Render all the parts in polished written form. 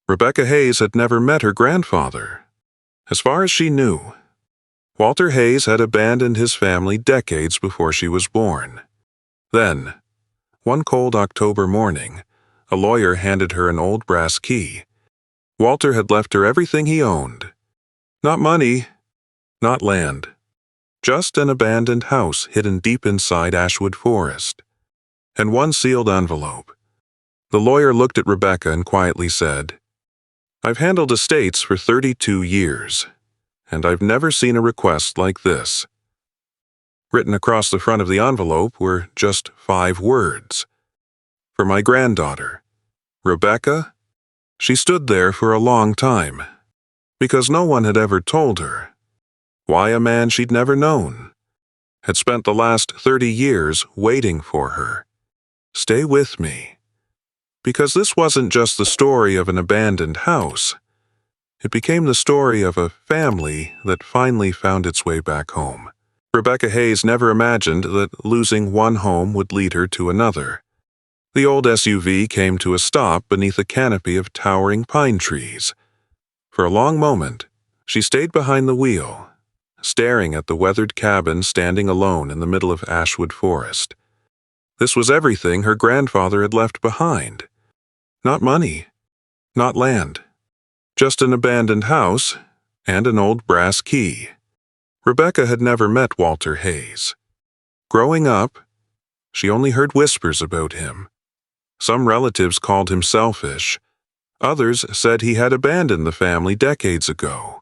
Rebecca Hayes had never met her grandfather. As far as she knew, Walter Hayes had abandoned his family decades before she was born. Then, one cold October morning, a lawyer handed her an old brass key. Walter had left her everything he owned. Not money, not land. Just an abandoned house hidden deep inside Ashwood Forest. And one sealed envelope. The lawyer looked at Rebecca and quietly said, "I've handled estates for 32 years, and I've never seen a request like this." Written across the front of the envelope were just 5 words. "For my granddaughter, Rebecca." She stood there for a long time, because no one had ever told her why a man she'd never known had spent the last 30 years waiting for her. Stay with me. Because this wasn't just the story of an abandoned house. It became the story of a family that finally found its way back home. Rebecca Hayes never imagined that losing one home would lead her to another. The old SUV came to a stop beneath a canopy of towering pine trees. For a long moment, she stayed behind the wheel, staring at the weathered cabin standing alone in the middle of Ashwood Forest. This was everything her grandfather had left behind. Not money, not land, just an abandoned house and an old brass key. Rebecca had never met Walter Hayes. Growing up, she only heard whispers about him. Some relatives called him selfish. Others said he had abandoned the family decades ago.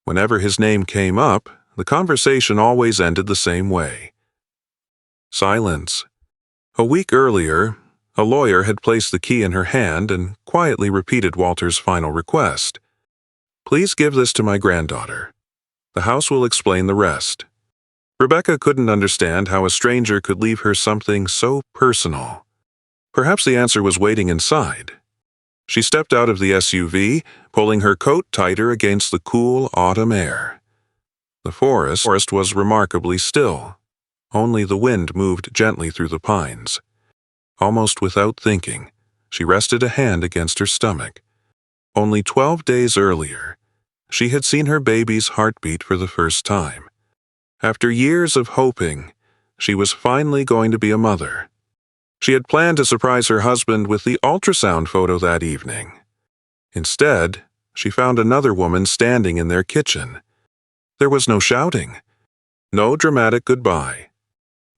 Whenever his name came up, the conversation always ended the same way. Silence. A week earlier, a lawyer had placed the key in her hand and quietly repeated Walter's final request. "Please give this to my granddaughter. The house will explain the rest." Rebecca couldn't understand how a stranger could leave her something so personal. Perhaps the answer was waiting inside. She stepped out of the SUV, pulling her coat tighter against the cool autumn air. The forest was remarkably still. Only the wind moved gently through the pines. Almost without thinking, she rested a hand against her stomach. Only 12 days earlier, she had seen her baby's heartbeat for the first time. After years of hoping, she was finally going to be a mother. She had planned to surprise her husband with the ultrasound photo that evening. Instead, she found another woman standing in their kitchen. There was no shouting, no dramatic goodbye,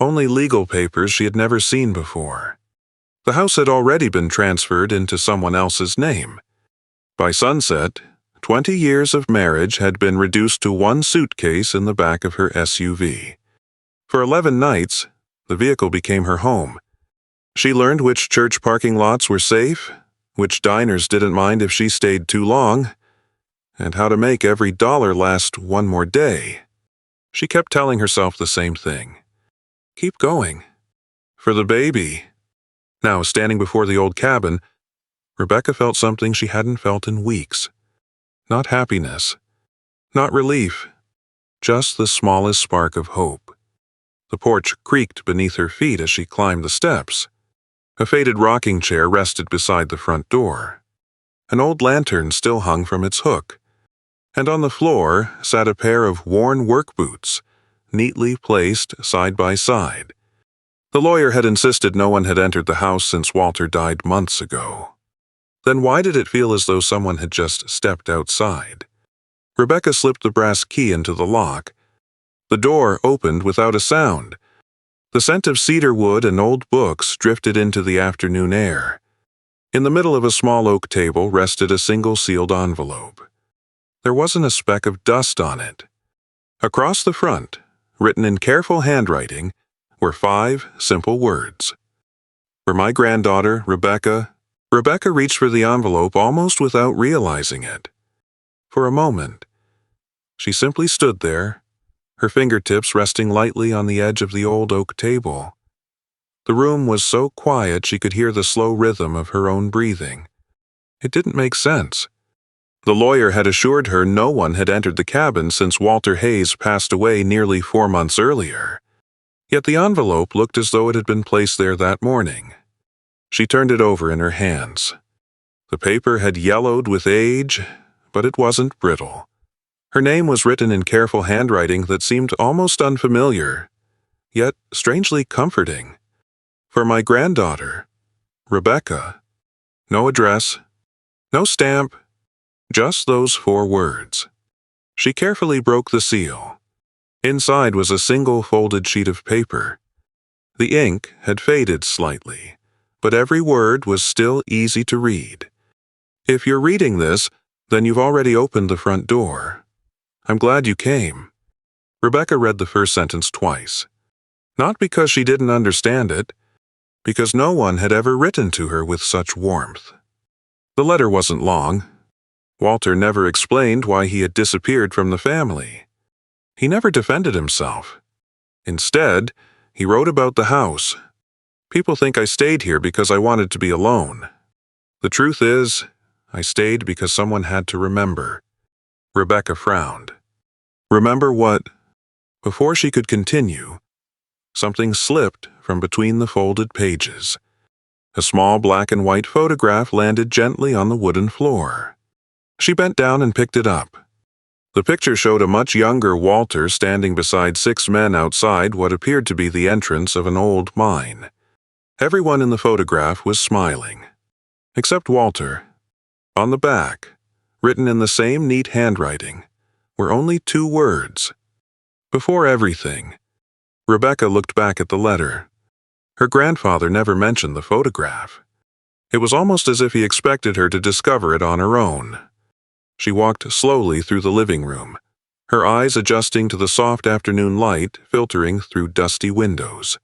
only legal papers she had never seen before. The house had already been transferred into someone else's name. By sunset, 20 years of marriage had been reduced to one suitcase in the back of her SUV. For 11 nights, the vehicle became her home. She learned which church parking lots were safe, which diners didn't mind if she stayed too long, and how to make every dollar last one more day. She kept telling herself the same thing. Keep going. For the baby. Now, standing before the old cabin, Rebecca felt something she hadn't felt in weeks. Not happiness, not relief, just the smallest spark of hope. The porch creaked beneath her feet as she climbed the steps. A faded rocking chair rested beside the front door. An old lantern still hung from its hook, and on the floor sat a pair of worn work boots, neatly placed side by side. The lawyer had insisted no one had entered the house since Walter died months ago. Then why did it feel as though someone had just stepped outside? Rebecca slipped the brass key into the lock. The door opened without a sound. The scent of cedar wood and old books drifted into the afternoon air. In the middle of a small oak table rested a single sealed envelope. There wasn't a speck of dust on it. Across the front, written in careful handwriting, were 5 simple words. For my granddaughter, Rebecca. Rebecca reached for the envelope almost without realizing it. For a moment, she simply stood there, her fingertips resting lightly on the edge of the old oak table. The room was so quiet she could hear the slow rhythm of her own breathing. It didn't make sense. The lawyer had assured her no one had entered the cabin since Walter Hayes passed away nearly 4 months earlier. Yet the envelope looked as though it had been placed there that morning. She turned it over in her hands. The paper had yellowed with age, but it wasn't brittle. Her name was written in careful handwriting that seemed almost unfamiliar, yet strangely comforting. For my granddaughter, Rebecca. No address, no stamp, just those 4 words. She carefully broke the seal. Inside was a single folded sheet of paper. The ink had faded slightly, but every word was still easy to read. If you're reading this, then you've already opened the front door. I'm glad you came. Rebecca read the first sentence twice. Not because she didn't understand it, because no one had ever written to her with such warmth. The letter wasn't long. Walter never explained why he had disappeared from the family. He never defended himself. Instead, he wrote about the house. People think I stayed here because I wanted to be alone. The truth is, I stayed because someone had to remember. Rebecca frowned. Remember what? Before she could continue, something slipped from between the folded pages. A small black and white photograph landed gently on the wooden floor. She bent down and picked it up. The picture showed a much younger Walter standing beside 6 men outside what appeared to be the entrance of an old mine. Everyone in the photograph was smiling, except Walter. On the back, written in the same neat handwriting, were only 2 words. Before everything, Rebecca looked back at the letter. Her grandfather never mentioned the photograph. It was almost as if he expected her to discover it on her own. She walked slowly through the living room, her eyes adjusting to the soft afternoon light filtering through dusty windows.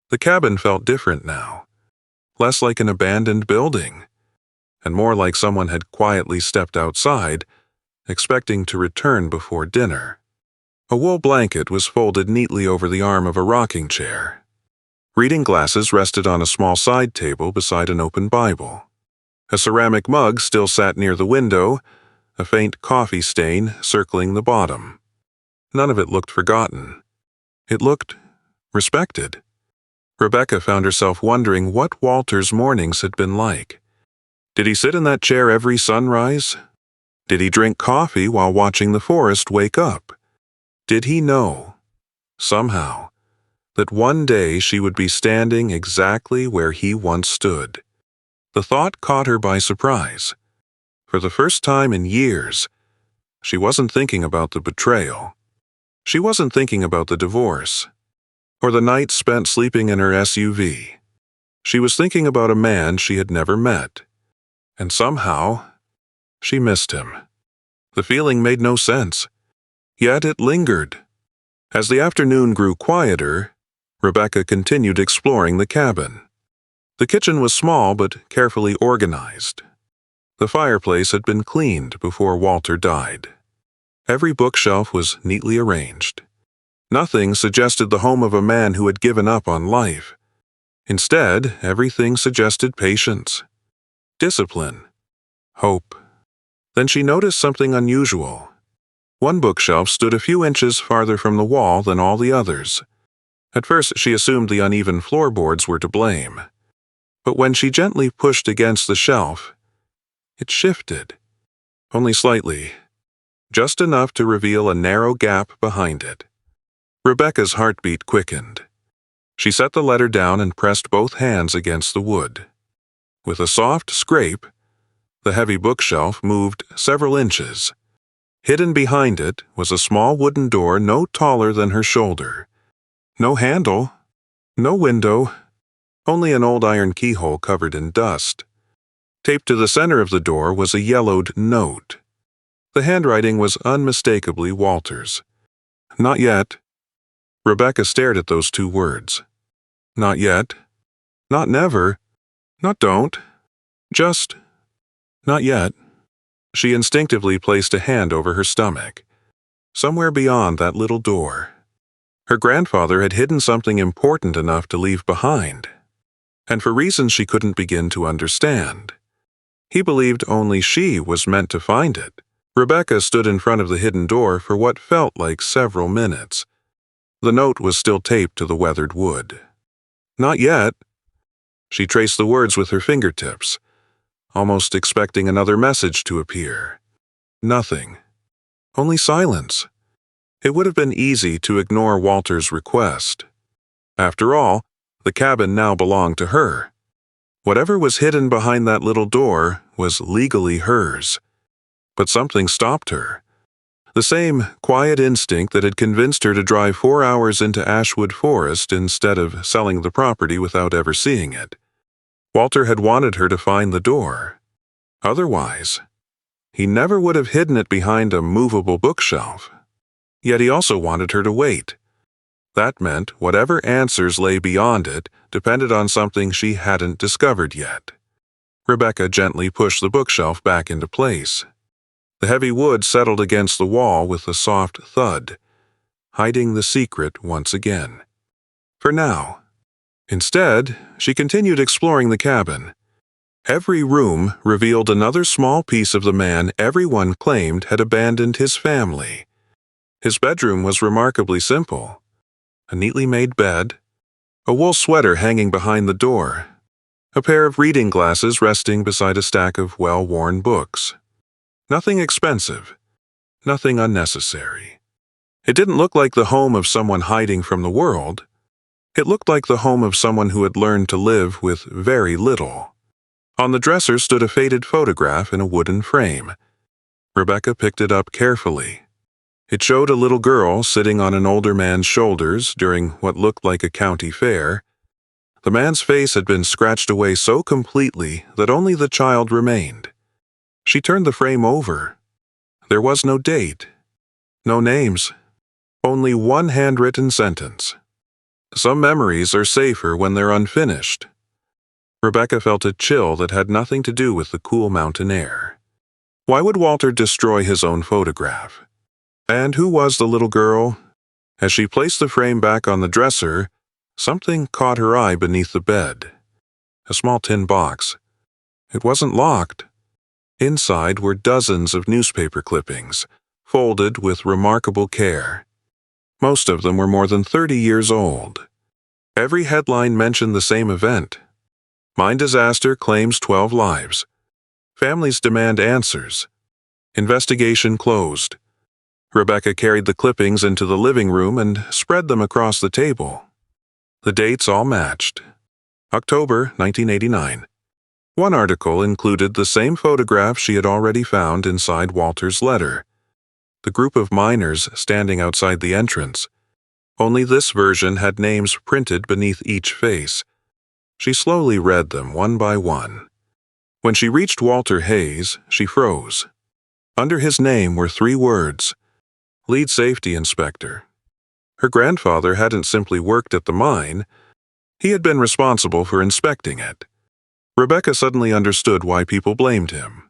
The cabin felt different now, less like an abandoned building, and more like someone had quietly stepped outside, expecting to return before dinner. A wool blanket was folded neatly over the arm of a rocking chair. Reading glasses rested on a small side table beside an open Bible. A ceramic mug still sat near the window, a faint coffee stain circling the bottom. None of it looked forgotten. It looked respected. Rebecca found herself wondering what Walter's mornings had been like. Did he sit in that chair every sunrise? Did he drink coffee while watching the forest wake up? Did he know, somehow, that one day she would be standing exactly where he once stood? The thought caught her by surprise. For the first time in years, she wasn't thinking about the betrayal. She wasn't thinking about the divorce, or the night spent sleeping in her SUV. She was thinking about a man she had never met, and somehow, she missed him. The feeling made no sense, yet it lingered. As the afternoon grew quieter, Rebecca continued exploring the cabin. The kitchen was small but carefully organized. The fireplace had been cleaned before Walter died. Every bookshelf was neatly arranged. Nothing suggested the home of a man who had given up on life. Instead, everything suggested patience, discipline, hope. Then she noticed something unusual. One bookshelf stood a few inches farther from the wall than all the others. At first, she assumed the uneven floorboards were to blame. But when she gently pushed against the shelf, it shifted, only slightly, just enough to reveal a narrow gap behind it. Rebecca's heartbeat quickened. She set the letter down and pressed both hands against the wood. With a soft scrape, the heavy bookshelf moved several inches. Hidden behind it was a small wooden door no taller than her shoulder. No handle, no window, only an old iron keyhole covered in dust. Taped to the center of the door was a yellowed note. The handwriting was unmistakably Walter's. Not yet. Rebecca stared at those 2 words. Not yet. Not never. Not don't. Just not yet. She instinctively placed a hand over her stomach. Somewhere beyond that little door, her grandfather had hidden something important enough to leave behind, and for reasons she couldn't begin to understand. He believed only she was meant to find it. Rebecca stood in front of the hidden door for what felt like several minutes. The note was still taped to the weathered wood. Not yet. She traced the words with her fingertips. almost expecting another message to appear. Nothing. Only silence. It would have been easy to ignore Walter's request. After all, the cabin now belonged to her. Whatever was hidden behind that little door was legally hers. But something stopped her. The same quiet instinct that had convinced her to drive 4 hours into Ashwood Forest instead of selling the property without ever seeing it. Walter had wanted her to find the door. Otherwise, he never would have hidden it behind a movable bookshelf. Yet he also wanted her to wait. That meant whatever answers lay beyond it depended on something she hadn't discovered yet. Rebecca gently pushed the bookshelf back into place. The heavy wood settled against the wall with a soft thud, hiding the secret once again. For now. Instead, she continued exploring the cabin. Every room revealed another small piece of the man everyone claimed had abandoned his family. His bedroom was remarkably simple. A neatly made bed, a wool sweater hanging behind the door, a pair of reading glasses resting beside a stack of well-worn books. Nothing expensive, nothing unnecessary. It didn't look like the home of someone hiding from the world. It looked like the home of someone who had learned to live with very little. On the dresser stood a faded photograph in a wooden frame. Rebecca picked it up carefully. It showed a little girl sitting on an older man's shoulders during what looked like a county fair. The man's face had been scratched away so completely that only the child remained. She turned the frame over. There was no date, no names, only one handwritten sentence. Some memories are safer when they're unfinished. Rebecca felt a chill that had nothing to do with the cool mountain air. Why would Walter destroy his own photograph? And who was the little girl? As she placed the frame back on the dresser, something caught her eye beneath the bed. A small tin box. It wasn't locked. Inside were dozens of newspaper clippings, folded with remarkable care. Most of them were more than 30 years old. Every headline mentioned the same event. Mine disaster claims 12 lives. Families demand answers. Investigation closed. Rebecca carried the clippings into the living room and spread them across the table. The dates all matched. October 1989. One article included the same photograph she had already found inside Walter's letter. The group of miners standing outside the entrance. Only this version had names printed beneath each face. She slowly read them one by one. When she reached Walter Hayes, she froze. Under his name were 3 words: Lead Safety Inspector. Her grandfather hadn't simply worked at the mine. He had been responsible for inspecting it. Rebecca suddenly understood why people blamed him.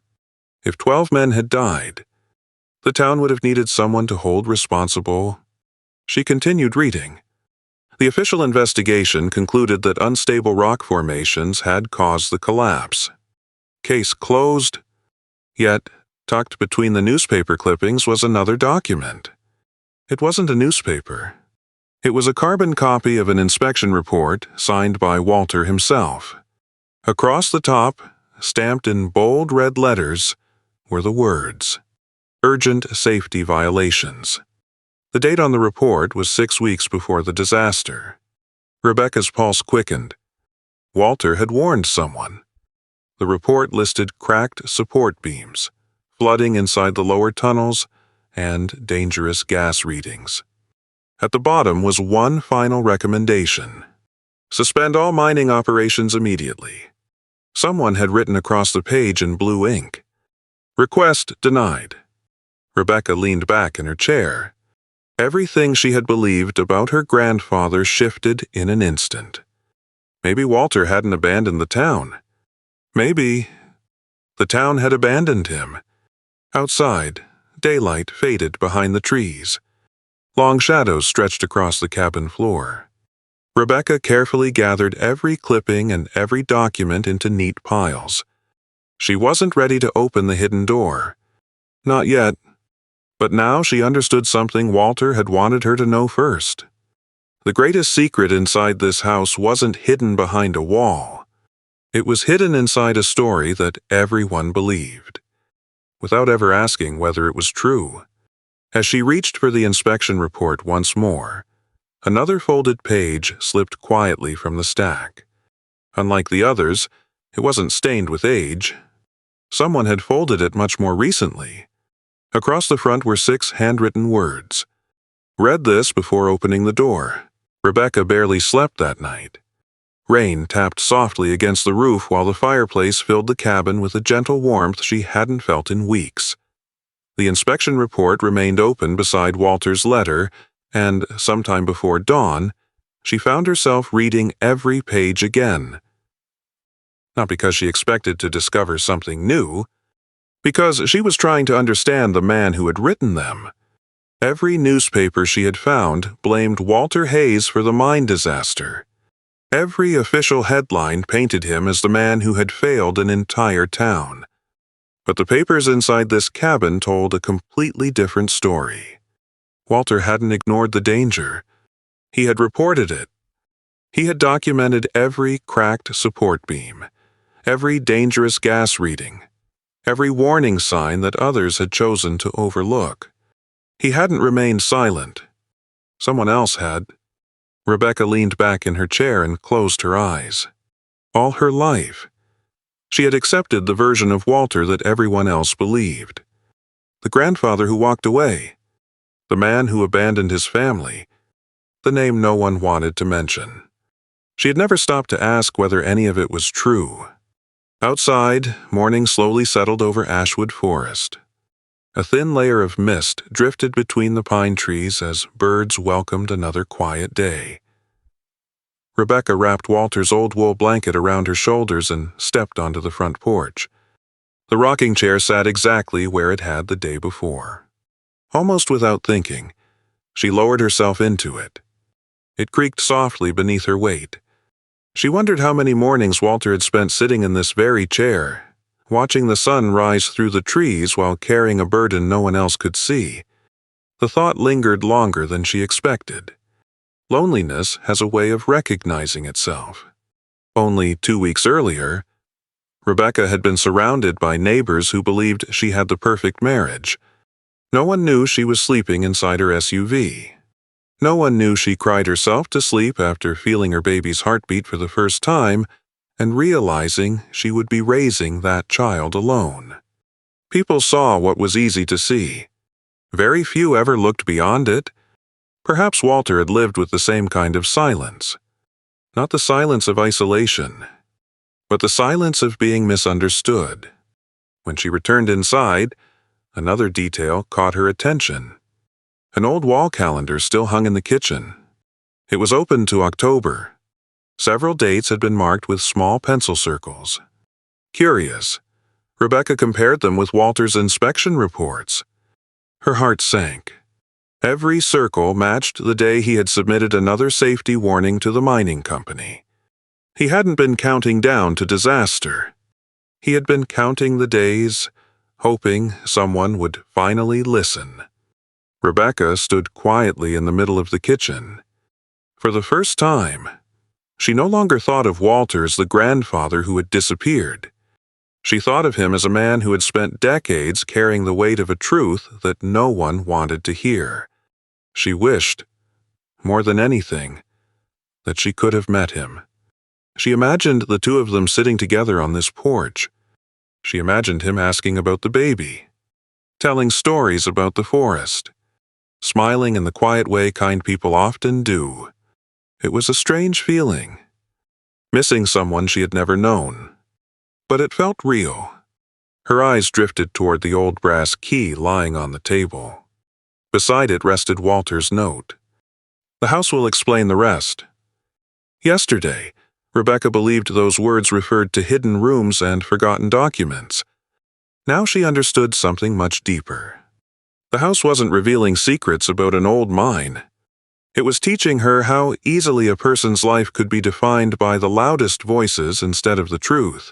If 12 men had died, the town would have needed someone to hold responsible. She continued reading. The official investigation concluded that unstable rock formations had caused the collapse. Case closed. Yet, tucked between the newspaper clippings was another document. It wasn't a newspaper. It was a carbon copy of an inspection report signed by Walter himself. Across the top, stamped in bold red letters, were the words, Urgent Safety Violations. The date on the report was 6 weeks before the disaster. Rebecca's pulse quickened. Walter had warned someone. The report listed cracked support beams, flooding inside the lower tunnels, and dangerous gas readings. At the bottom was one final recommendation. Suspend all mining operations immediately. Someone had written across the page in blue ink. Request denied. Rebecca leaned back in her chair. Everything she had believed about her grandfather shifted in an instant. Maybe Walter hadn't abandoned the town. Maybe the town had abandoned him. Outside, daylight faded behind the trees. Long shadows stretched across the cabin floor. Rebecca carefully gathered every clipping and every document into neat piles. She wasn't ready to open the hidden door. Not yet. But now she understood something Walter had wanted her to know first. The greatest secret inside this house wasn't hidden behind a wall. It was hidden inside a story that everyone believed, without ever asking whether it was true. As she reached for the inspection report once more, another folded page slipped quietly from the stack. Unlike the others, it wasn't stained with age. Someone had folded it much more recently. Across the front were 6 handwritten words. Read this before opening the door. Rebecca barely slept that night. Rain tapped softly against the roof while the fireplace filled the cabin with a gentle warmth she hadn't felt in weeks. The inspection report remained open beside Walter's letter, and sometime before dawn, she found herself reading every page again. Not because she expected to discover something new, because she was trying to understand the man who had written them. Every newspaper she had found blamed Walter Hayes for the mine disaster. Every official headline painted him as the man who had failed an entire town. But the papers inside this cabin told a completely different story. Walter hadn't ignored the danger. He had reported it. He had documented every cracked support beam, every dangerous gas reading, every warning sign that others had chosen to overlook. He hadn't remained silent. Someone else had. Rebecca leaned back in her chair and closed her eyes. All her life, she had accepted the version of Walter that everyone else believed. The grandfather who walked away, the man who abandoned his family, the name no one wanted to mention. She had never stopped to ask whether any of it was true. Outside, morning slowly settled over Ashwood Forest. A thin layer of mist drifted between the pine trees as birds welcomed another quiet day. Rebecca wrapped Walter's old wool blanket around her shoulders and stepped onto the front porch. The rocking chair sat exactly where it had the day before. Almost without thinking, she lowered herself into it. It creaked softly beneath her weight. She wondered how many mornings Walter had spent sitting in this very chair, watching the sun rise through the trees while carrying a burden no one else could see. The thought lingered longer than she expected. Loneliness has a way of recognizing itself. Only 2 weeks earlier, Rebecca had been surrounded by neighbors who believed she had the perfect marriage. No one knew she was sleeping inside her SUV. No one knew she cried herself to sleep after feeling her baby's heartbeat for the first time and realizing she would be raising that child alone. People saw what was easy to see. Very few ever looked beyond it. Perhaps Walter had lived with the same kind of silence. Not the silence of isolation, but the silence of being misunderstood. When she returned inside, another detail caught her attention. An old wall calendar still hung in the kitchen. It was open to October. Several dates had been marked with small pencil circles. Curious, Rebecca compared them with Walter's inspection reports. Her heart sank. Every circle matched the day he had submitted another safety warning to the mining company. He hadn't been counting down to disaster. He had been counting the days, hoping someone would finally listen. Rebecca stood quietly in the middle of the kitchen. For the first time, she no longer thought of Walter as the grandfather who had disappeared. She thought of him as a man who had spent decades carrying the weight of a truth that no one wanted to hear. She wished, more than anything, that she could have met him. She imagined the two of them sitting together on this porch. She imagined him asking about the baby, telling stories about the forest, smiling in the quiet way kind people often do. It was a strange feeling, missing someone she had never known. But it felt real. Her eyes drifted toward the old brass key lying on the table. Beside it rested Walter's note. The house will explain the rest. Yesterday, Rebecca believed those words referred to hidden rooms and forgotten documents. Now she understood something much deeper. The house wasn't revealing secrets about an old mine. It was teaching her how easily a person's life could be defined by the loudest voices instead of the truth.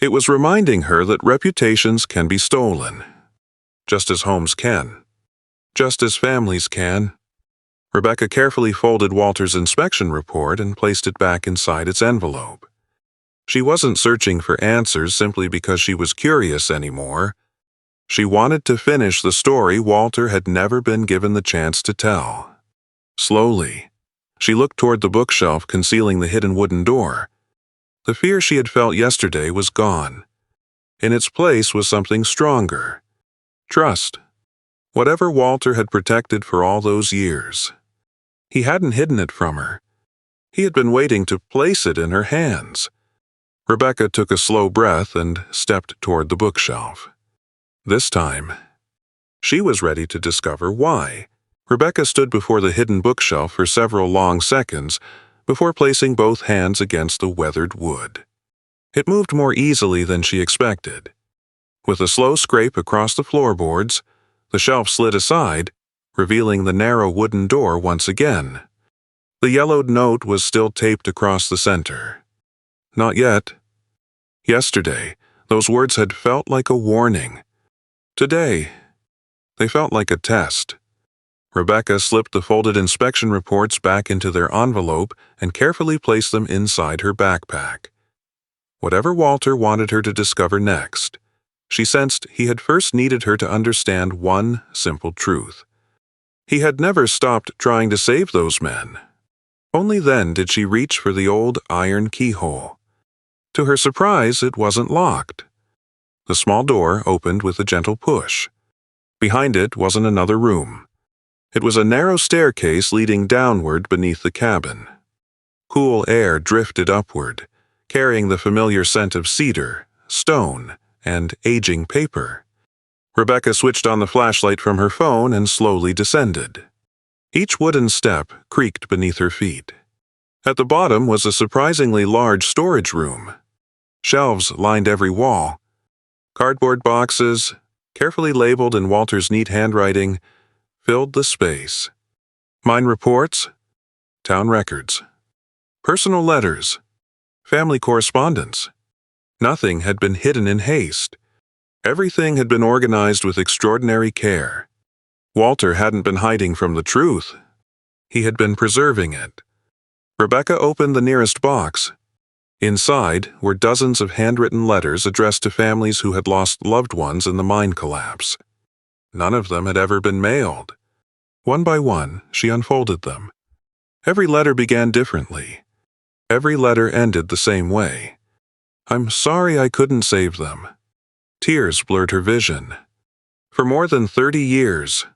It was reminding her that reputations can be stolen, just as homes can, just as families can. Rebecca carefully folded Walter's inspection report and placed it back inside its envelope. She wasn't searching for answers simply because she was curious anymore. She wanted to finish the story Walter had never been given the chance to tell. Slowly, she looked toward the bookshelf concealing the hidden wooden door. The fear she had felt yesterday was gone. In its place was something stronger. Trust. Whatever Walter had protected for all those years. He hadn't hidden it from her. He had been waiting to place it in her hands. Rebecca took a slow breath and stepped toward the bookshelf. This time, she was ready to discover why. Rebecca stood before the hidden bookshelf for several long seconds before placing both hands against the weathered wood. It moved more easily than she expected. With a slow scrape across the floorboards, the shelf slid aside, revealing the narrow wooden door once again. The yellowed note was still taped across the center. Not yet. Yesterday, those words had felt like a warning. Today, they felt like a test. Rebecca slipped the folded inspection reports back into their envelope and carefully placed them inside her backpack. Whatever Walter wanted her to discover next, she sensed he had first needed her to understand one simple truth. He had never stopped trying to save those men. Only then did she reach for the old iron keyhole. To her surprise, it wasn't locked. The small door opened with a gentle push. Behind it wasn't another room. It was a narrow staircase leading downward beneath the cabin. Cool air drifted upward, carrying the familiar scent of cedar, stone, and aging paper. Rebecca switched on the flashlight from her phone and slowly descended. Each wooden step creaked beneath her feet. At the bottom was a surprisingly large storage room. Shelves lined every wall. Cardboard boxes, carefully labeled in Walter's neat handwriting, filled the space. Mine reports, town records, personal letters, family correspondence. Nothing had been hidden in haste. Everything had been organized with extraordinary care. Walter hadn't been hiding from the truth. He had been preserving it. Rebecca opened the nearest box. Inside were dozens of handwritten letters addressed to families who had lost loved ones in the mine collapse. None of them had ever been mailed. One by one, she unfolded them. Every letter began differently. Every letter ended the same way. "I'm sorry I couldn't save them." Tears blurred her vision. For more than 30 years,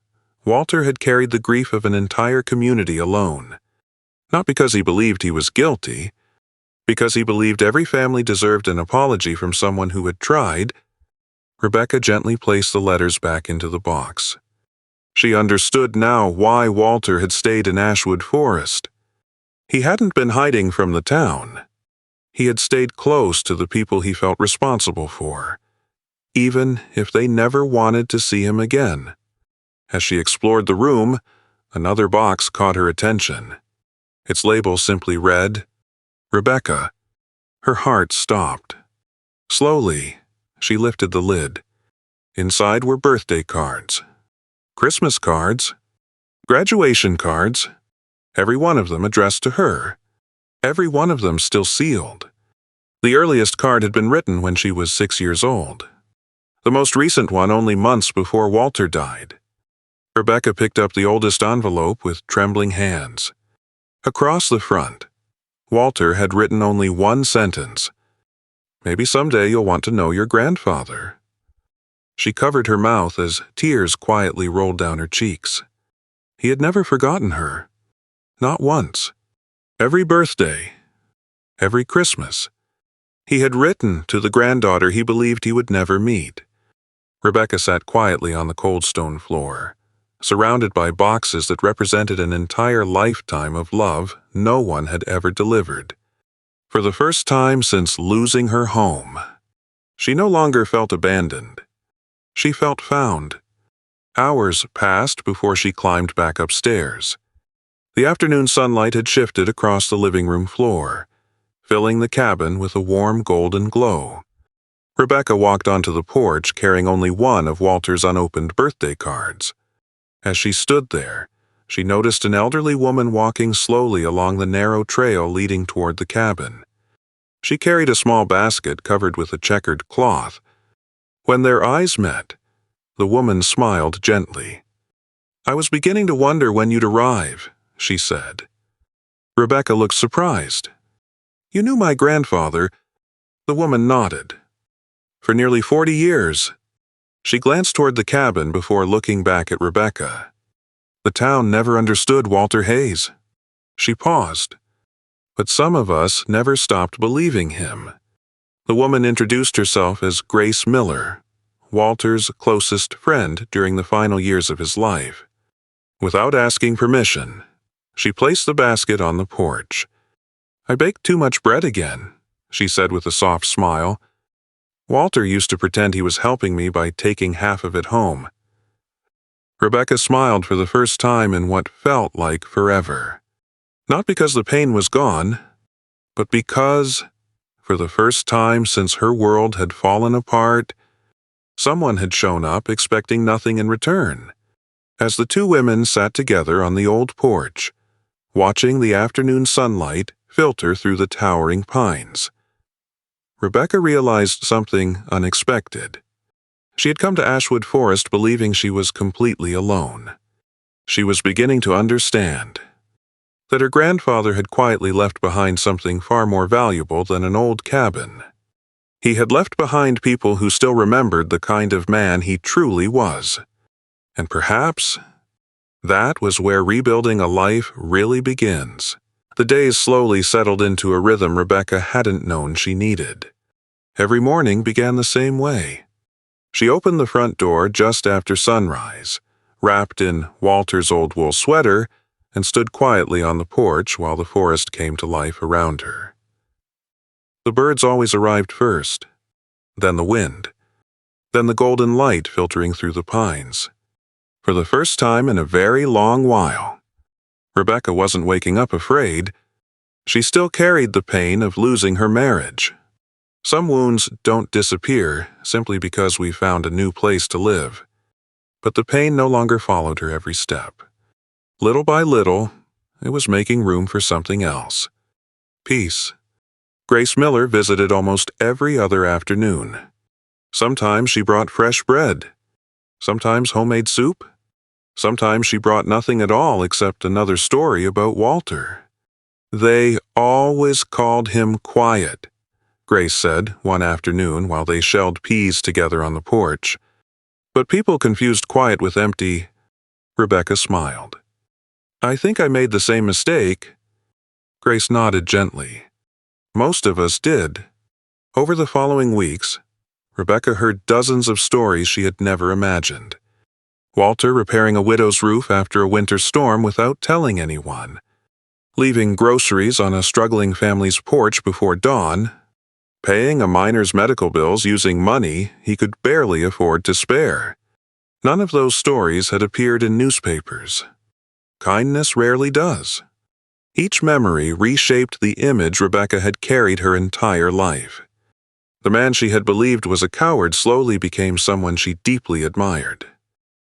Walter had carried the grief of an entire community alone. Not because he believed he was guilty, because he believed every family deserved an apology from someone who had tried. Rebecca gently placed the letters back into the box. She understood now why Walter had stayed in Ashwood Forest. He hadn't been hiding from the town. He had stayed close to the people he felt responsible for, even if they never wanted to see him again. As she explored the room, another box caught her attention. Its label simply read, "Rebecca." Her heart stopped. Slowly, she lifted the lid. Inside were birthday cards, Christmas cards, graduation cards, every one of them addressed to her, every one of them still sealed. The earliest card had been written when she was 6 years old. The most recent one only months before Walter died. Rebecca picked up the oldest envelope with trembling hands. Across the front, Walter had written only one sentence. "Maybe someday you'll want to know your grandfather." She covered her mouth as tears quietly rolled down her cheeks. He had never forgotten her. Not once. Every birthday, every Christmas, he had written to the granddaughter he believed he would never meet. Rebecca sat quietly on the cold stone floor, surrounded by boxes that represented an entire lifetime of love no one had ever delivered. For the first time since losing her home, she no longer felt abandoned. She felt found. Hours passed before she climbed back upstairs. The afternoon sunlight had shifted across the living room floor, filling the cabin with a warm golden glow. Rebecca walked onto the porch carrying only one of Walter's unopened birthday cards. As she stood there, she noticed an elderly woman walking slowly along the narrow trail leading toward the cabin. She carried a small basket covered with a checkered cloth. When their eyes met, the woman smiled gently. "I was beginning to wonder when you'd arrive," she said. Rebecca looked surprised. "You knew my grandfather?" The woman nodded. "For nearly 40 years. She glanced toward the cabin before looking back at Rebecca. "The town never understood Walter Hayes." She paused. "But some of us never stopped believing him." The woman introduced herself as Grace Miller, Walter's closest friend during the final years of his life. Without asking permission, she placed the basket on the porch. "I baked too much bread again," she said with a soft smile. "Walter used to pretend he was helping me by taking half of it home." Rebecca smiled for the first time in what felt like forever. Not because the pain was gone, but because, for the first time since her world had fallen apart, someone had shown up expecting nothing in return. As the two women sat together on the old porch, watching the afternoon sunlight filter through the towering pines, Rebecca realized something unexpected. She had come to Ashwood Forest believing she was completely alone. She was beginning to understand that her grandfather had quietly left behind something far more valuable than an old cabin. He had left behind people who still remembered the kind of man he truly was. And perhaps that was where rebuilding a life really begins. The days slowly settled into a rhythm Rebecca hadn't known she needed. Every morning began the same way. She opened the front door just after sunrise, wrapped in Walter's old wool sweater, and stood quietly on the porch while the forest came to life around her. The birds always arrived first, then the wind, then the golden light filtering through the pines. For the first time in a very long while, Rebecca wasn't waking up afraid. She still carried the pain of losing her marriage. Some wounds don't disappear simply because we found a new place to live. But the pain no longer followed her every step. Little by little, it was making room for something else. Peace. Grace Miller visited almost every other afternoon. Sometimes she brought fresh bread. Sometimes homemade soup. Sometimes she brought nothing at all except another story about Walter. "They always called him quiet," Grace said one afternoon while they shelled peas together on the porch. "But people confused quiet with empty." Rebecca smiled. "I think I made the same mistake." Grace nodded gently. Most of us did. Over the following weeks, Rebecca heard dozens of stories she had never imagined. Walter repairing a widow's roof after a winter storm without telling anyone. Leaving groceries on a struggling family's porch before dawn. Paying a miner's medical bills using money he could barely afford to spare. None of those stories had appeared in newspapers. Kindness rarely does. Each memory reshaped the image Rebecca had carried her entire life. The man she had believed was a coward slowly became someone she deeply admired.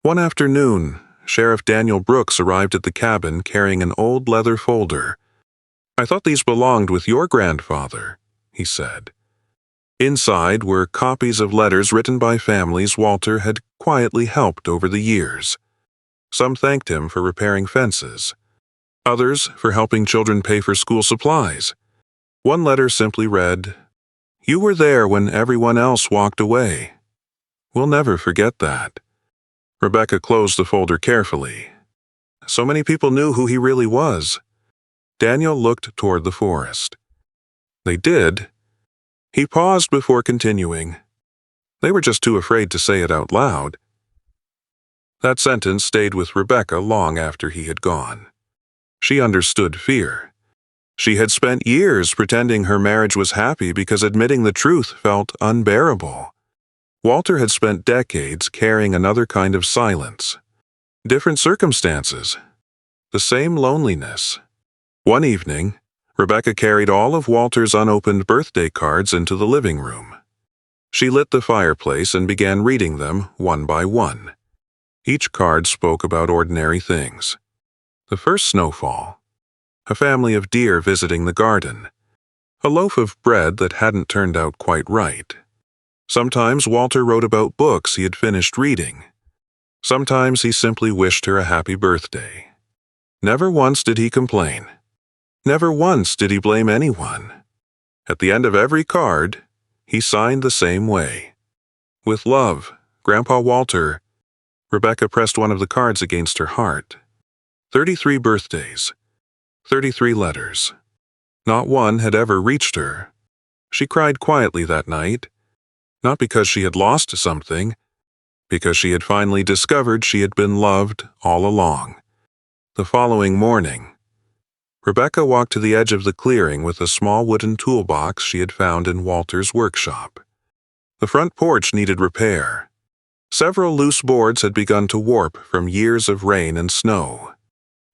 One afternoon, Sheriff Daniel Brooks arrived at the cabin carrying an old leather folder. "I thought these belonged with your grandfather," he said. Inside were copies of letters written by families Walter had quietly helped over the years. Some thanked him for repairing fences. Others for helping children pay for school supplies. One letter simply read, "You were there when everyone else walked away. We'll never forget that." Rebecca closed the folder carefully. So many people knew who he really was. Daniel looked toward the forest. They did. He paused before continuing. They were just too afraid to say it out loud. That sentence stayed with Rebecca long after he had gone. She understood fear. She had spent years pretending her marriage was happy because admitting the truth felt unbearable. Walter had spent decades carrying another kind of silence. Different circumstances. The same loneliness. One evening, Rebecca carried all of Walter's unopened birthday cards into the living room. She lit the fireplace and began reading them one by one. Each card spoke about ordinary things. The first snowfall. A family of deer visiting the garden. a loaf of bread that hadn't turned out quite right. Sometimes Walter wrote about books he had finished reading. Sometimes he simply wished her a happy birthday. Never once did he complain. Never once did he blame anyone. At the end of every card, he signed the same way. With love, Grandpa Walter. Rebecca pressed one of the cards against her heart. 33 birthdays. 33 letters. Not one had ever reached her. She cried quietly that night, not because she had lost something, because she had finally discovered she had been loved all along. The following morning, Rebecca walked to the edge of the clearing with a small wooden toolbox she had found in Walter's workshop. The front porch needed repair. Several loose boards had begun to warp from years of rain and snow.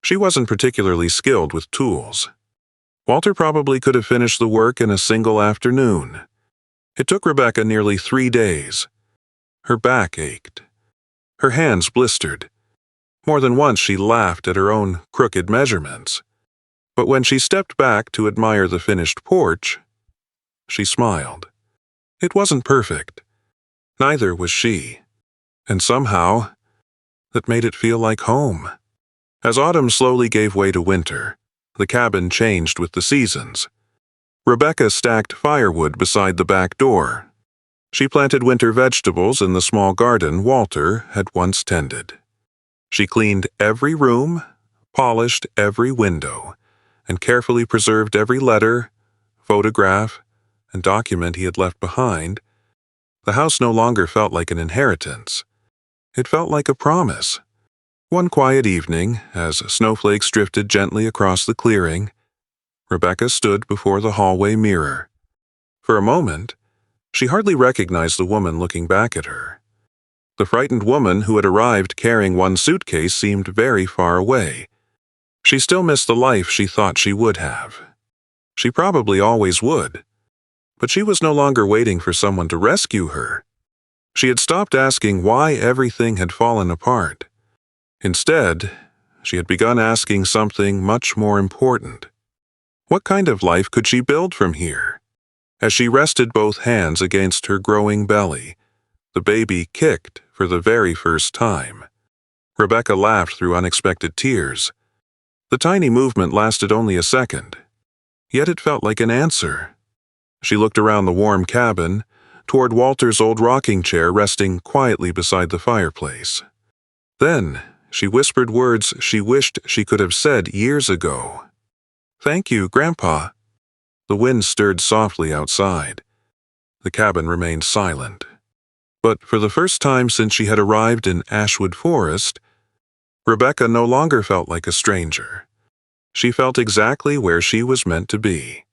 She wasn't particularly skilled with tools. Walter probably could have finished the work in a single afternoon. It took Rebecca nearly 3 days. Her back ached. Her hands blistered. More than once she laughed at her own crooked measurements. But when she stepped back to admire the finished porch, she smiled. It wasn't perfect. Neither was she. And somehow, that made it feel like home. As autumn slowly gave way to winter, the cabin changed with the seasons. Rebecca stacked firewood beside the back door. She planted winter vegetables in the small garden Walter had once tended. She cleaned every room, polished every window, and carefully preserved every letter, photograph, and document he had left behind. The house no longer felt like an inheritance. It felt like a promise. One quiet evening, as snowflakes drifted gently across the clearing, Rebecca stood before the hallway mirror. For a moment, she hardly recognized the woman looking back at her. The frightened woman who had arrived carrying one suitcase seemed very far away. She still missed the life she thought she would have. She probably always would. But she was no longer waiting for someone to rescue her. She had stopped asking why everything had fallen apart. Instead, she had begun asking something much more important. What kind of life could she build from here? As she rested both hands against her growing belly, the baby kicked for the very first time. Rebecca laughed through unexpected tears. The tiny movement lasted only a second, yet it felt like an answer. She looked around the warm cabin, toward Walter's old rocking chair resting quietly beside the fireplace. Then, she whispered words she wished she could have said years ago. "Thank you, Grandpa." The wind stirred softly outside. The cabin remained silent. But for the first time since she had arrived in Ashwood Forest, Rebecca no longer felt like a stranger. She felt exactly where she was meant to be.